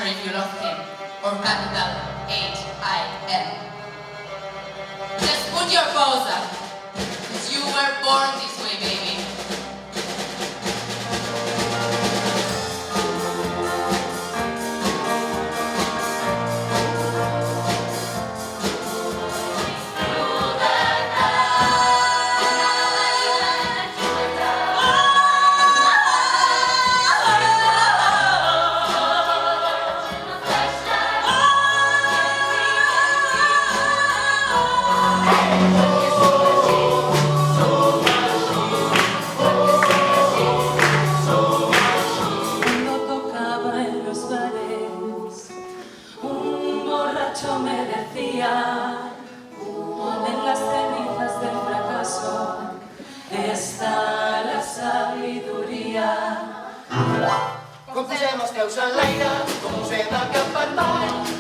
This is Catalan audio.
matter if you love him or capital H-I-M. Just put your paws up, because you were born this way, baby. Me decía, en las cenizas del fracaso está la sabiduría. Confessem els peus en l'aire, com posem a cap per mar.